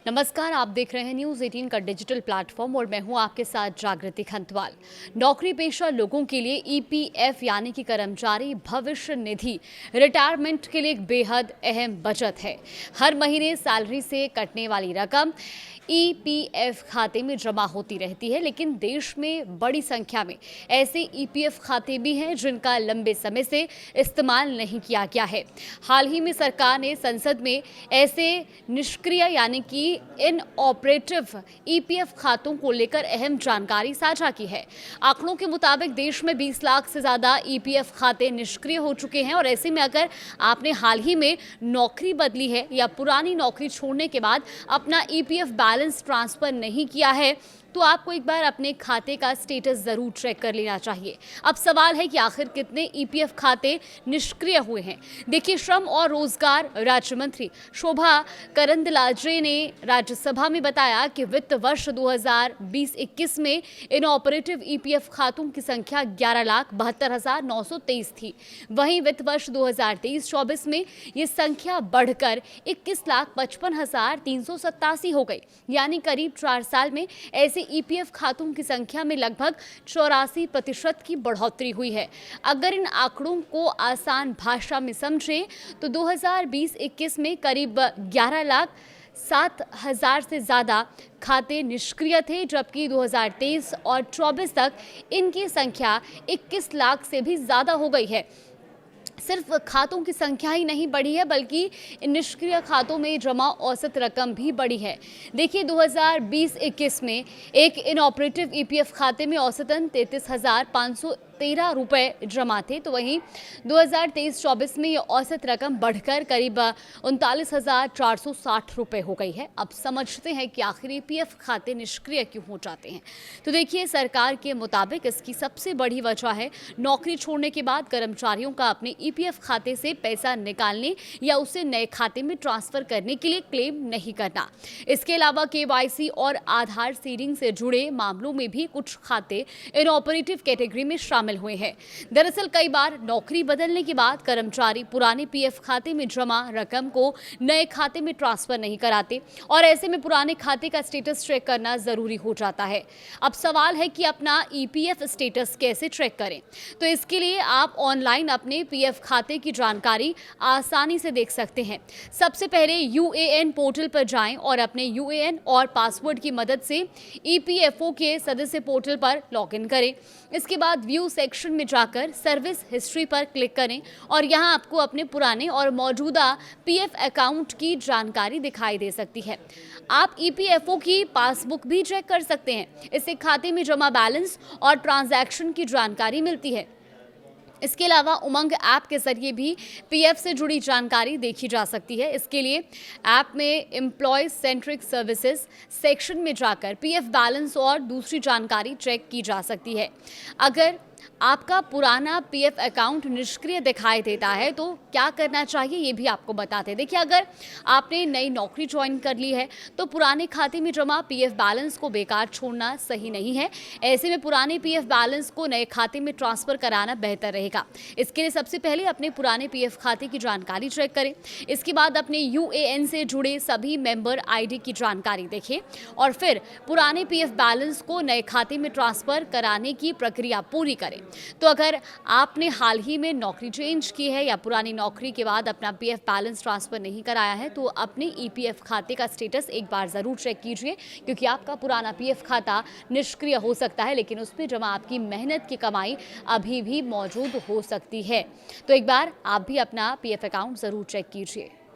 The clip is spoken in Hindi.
नमस्कार, आप देख रहे हैं न्यूज 18 का डिजिटल प्लेटफॉर्म और मैं हूं आपके साथ जागृति खंतवाल। नौकरी पेशा लोगों के लिए ईपीएफ यानी कि कर्मचारी भविष्य निधि रिटायरमेंट के लिए एक बेहद अहम बचत है। हर महीने सैलरी से कटने वाली रकम ईपीएफ खाते में जमा होती रहती है, लेकिन देश में बड़ी संख्या में ऐसे ईपीएफ खाते भी हैं जिनका लंबे समय से इस्तेमाल नहीं किया गया है। हाल ही में सरकार ने संसद में ऐसे निष्क्रिय यानी कि इनऑपरेटिव ईपीएफ खातों को लेकर अहम जानकारी साझा की है। आंकड़ों के मुताबिक देश में 20 लाख से ज्यादा ईपीएफ खाते निष्क्रिय हो चुके हैं और ऐसे में अगर आपने हाल ही में नौकरी बदली है या पुरानी नौकरी छोड़ने के बाद अपना ईपीएफ बैलेंस ट्रांसफर नहीं किया है तो आपको एक बार अपने खाते का स्टेटस जरूर चेक कर लेना चाहिए। अब सवाल है कि आखिर कितने ईपीएफ खाते निष्क्रिय हुए हैं। देखिए, श्रम और रोजगार राज्य मंत्री शोभा करंदलाजे ने राज्यसभा में बताया कि वित्त वर्ष 2020-21 में इनऑपरेटिव ईपीएफ खातों की संख्या 11,72,923 थी। वहीं वित्त वर्ष 2023-24 में ये संख्या बढ़कर 21,55,387 हो गई, यानी करीब 4 साल में ऐसे ईपीएफ खातों की संख्या में लगभग 84% की बढ़ोतरी हुई है। अगर इन आंकड़ों को आसान भाषा में समझें तो 2020-21 में करीब 11,07,000 से ज़्यादा खाते निष्क्रिय थे, जबकि 2023 और 24 तक इनकी संख्या 21 लाख से भी ज़्यादा हो गई है। सिर्फ खातों की संख्या ही नहीं बढ़ी है बल्कि निष्क्रिय खातों में जमा औसत रकम भी बढ़ी है। देखिए, 2020-21 में एक इनऑपरेटिव ईपीएफ खाते में औसतन 33,513 रुपए जमा थे, तो वहीं 2023-24 में ये औसत रकम बढ़कर करीब 39,460 रुपए हो गई है। अब समझते हैं कि आखिर ईपीएफ खाते निष्क्रिय क्यों हो जाते हैं। तो देखिए, सरकार के मुताबिक इसकी सबसे बड़ी वजह है नौकरी छोड़ने के बाद कर्मचारियों का अपने ईपीएफ खाते से पैसा निकालने या उसे नए खाते में ट्रांसफर करने के लिए क्लेम नहीं करना। इसके अलावा केवाईसी और आधार सीडिंग से जुड़े मामलों में भी कुछ खाते इनऑपरेटिव कैटेगरी में शामिल हुए हैं। दरअसल कई बार नौकरी बदलने के बाद कर्मचारी पुराने पीएफ खाते में जमा रकम को नए खाते में ट्रांसफर नहीं कराते और ऐसे में पुराने खाते का स्टेटस चेक करना जरूरी हो जाता है। अब सवाल है कि अपना ईपीएफ स्टेटस कैसे चेक करें। तो इसके लिए आप ऑनलाइन अपने पीएफ खाते की जानकारी आसानी से देख सकते हैं। सबसे पहले यूएएन पोर्टल पर जाएं और अपने यूएएन और पासवर्ड की मदद से ईपीएफओ के सदस्य पोर्टल पर लॉगिन करें। इसके बाद व्यू सेक्शन में जाकर सर्विस हिस्ट्री पर क्लिक करें और यहां आपको अपने पुराने और मौजूदा पीएफ अकाउंट की जानकारी दिखाई दे सकती है। आप ईपीएफओ की पासबुक भी चेक कर सकते हैं। इससे खाते में जमा बैलेंस और ट्रांजैक्शन की जानकारी मिलती है। इसके अलावा उमंग ऐप के जरिए भी पीएफ से जुड़ी जानकारी देखी जा सकती है। इसके लिए ऐप में एम्प्लॉय सेंट्रिक सर्विसेज सेक्शन में जाकर पीएफ बैलेंस और दूसरी जानकारी चेक की जा सकती है। अगर आपका पुराना पीएफ अकाउंट निष्क्रिय दिखाई देता है तो क्या करना चाहिए ये भी आपको बताते हैं। देखिए, अगर आपने नई नौकरी ज्वाइन कर ली है तो पुराने खाते में जमा पीएफ बैलेंस को बेकार छोड़ना सही नहीं है। ऐसे में पुराने पीएफ बैलेंस को नए खाते में ट्रांसफर कराना बेहतर रहेगा। इसके लिए सबसे पहले अपने पुराने पीएफ खाते की जानकारी चेक करें। इसके बाद अपने यूएएन से जुड़े सभी मेंबर आईडी की जानकारी देखें और फिर पुराने पीएफ बैलेंस को नए खाते में ट्रांसफर कराने की प्रक्रिया पूरी करें। तो अगर आपने हाल ही में नौकरी चेंज की है या पुरानी नौकरी के बाद अपना पीएफ बैलेंस ट्रांसफर नहीं कराया है तो अपने ईपीएफ खाते का स्टेटस एक बार जरूर चेक कीजिए, क्योंकि आपका पुराना पीएफ खाता निष्क्रिय हो सकता है लेकिन उसमें जमा आपकी मेहनत की कमाई अभी भी मौजूद हो सकती है। तो एक बार आप भी अपना पीएफ अकाउंट जरूर चेक कीजिए।